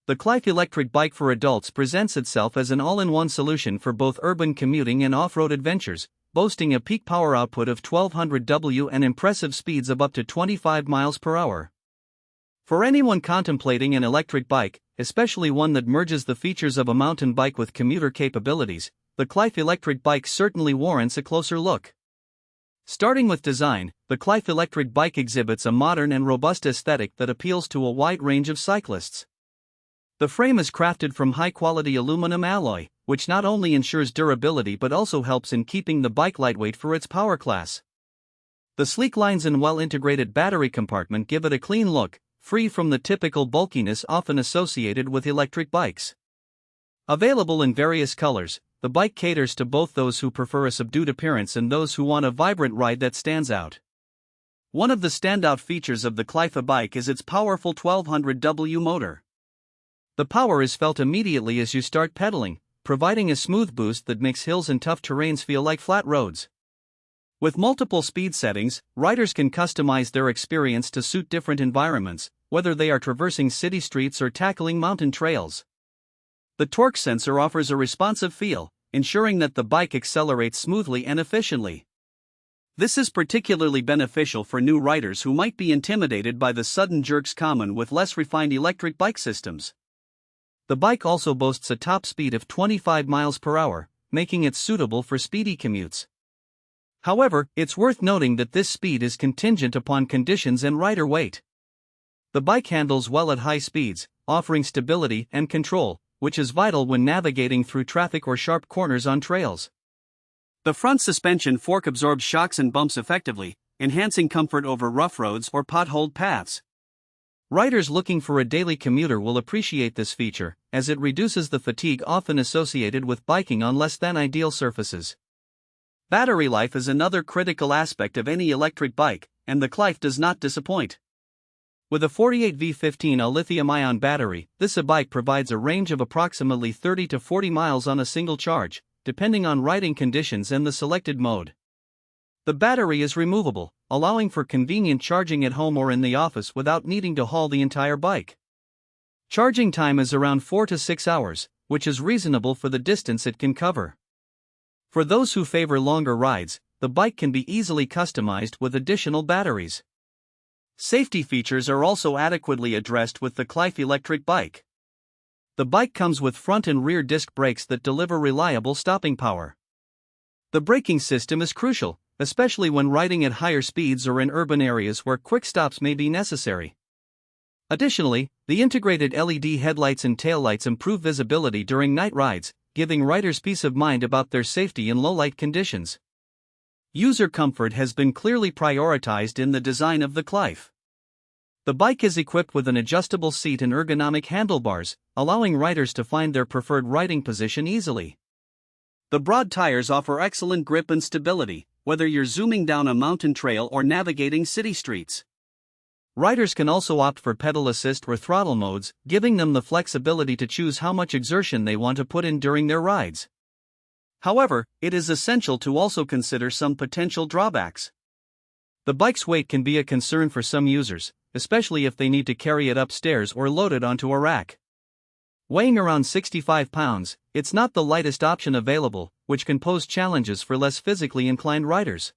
the Qlife Electric Bike for adults presents itself as an all-in-one solution for both urban commuting and off-road adventures, boasting a peak power output of 1200 W and impressive speeds of up to 25 miles per hour. For anyone contemplating an electric bike, especially one that merges the features of a mountain bike with commuter capabilities, the Qlife Electric Bike certainly warrants a closer look. Starting with design, the Qlife Electric Bike exhibits a modern and robust aesthetic that appeals to a wide range of cyclists. The frame is crafted from high-quality aluminum alloy, which not only ensures durability but also helps in keeping the bike lightweight for its power class. The sleek lines and well-integrated battery compartment give it a clean look, free from the typical bulkiness often associated with electric bikes. Available in various colors, the bike caters to both those who prefer a subdued appearance and those who want a vibrant ride that stands out. One of the standout features of the Qlife bike is its powerful 1200 W motor. The power is felt immediately as you start pedaling, providing a smooth boost that makes hills and tough terrains feel like flat roads. With multiple speed settings, riders can customize their experience to suit different environments, whether they are traversing city streets or tackling mountain trails. The torque sensor offers a responsive feel, ensuring that the bike accelerates smoothly and efficiently. This is particularly beneficial for new riders who might be intimidated by the sudden jerks common with less refined electric bike systems. The bike also boasts a top speed of 25 miles per hour, making it suitable for speedy commutes. However, it's worth noting that this speed is contingent upon conditions and rider weight. The bike handles well at high speeds, offering stability and control, which is vital when navigating through traffic or sharp corners on trails. The front suspension fork absorbs shocks and bumps effectively, enhancing comfort over rough roads or potholed paths. Riders looking for a daily commuter will appreciate this feature, as it reduces the fatigue often associated with biking on less than ideal surfaces. Battery life is another critical aspect of any electric bike, and the Qlife does not disappoint. With a 48V15 lithium-ion battery, this e-bike provides a range of approximately 30 to 40 miles on a single charge, depending on riding conditions and the selected mode. The battery is removable, allowing for convenient charging at home or in the office without needing to haul the entire bike. Charging time is around 4 to 6 hours, which is reasonable for the distance it can cover. For those who favor longer rides, the bike can be easily customized with additional batteries. Safety features are also adequately addressed with the Qlife Electric Bike. The bike comes with front and rear disc brakes that deliver reliable stopping power. The braking system is crucial, especially when riding at higher speeds or in urban areas where quick stops may be necessary. Additionally, the integrated LED headlights and taillights improve visibility during night rides, giving riders peace of mind about their safety in low-light conditions. User comfort has been clearly prioritized in the design of the Qlife. The bike is equipped with an adjustable seat and ergonomic handlebars, allowing riders to find their preferred riding position easily. The broad tires offer excellent grip and stability, whether you're zooming down a mountain trail or navigating city streets. Riders can also opt for pedal assist or throttle modes, giving them the flexibility to choose how much exertion they want to put in during their rides. However, it is essential to also consider some potential drawbacks. The bike's weight can be a concern for some users, especially if they need to carry it upstairs or load it onto a rack. Weighing around 65 pounds, it's not the lightest option available, which can pose challenges for less physically inclined riders.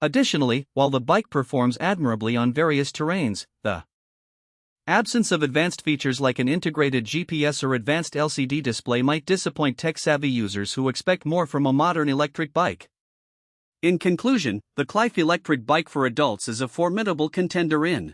Additionally, while the bike performs admirably on various terrains, the absence of advanced features like an integrated GPS or advanced LCD display might disappoint tech-savvy users who expect more from a modern electric bike. In conclusion, the Qlife Electric Bike for adults is a formidable contender in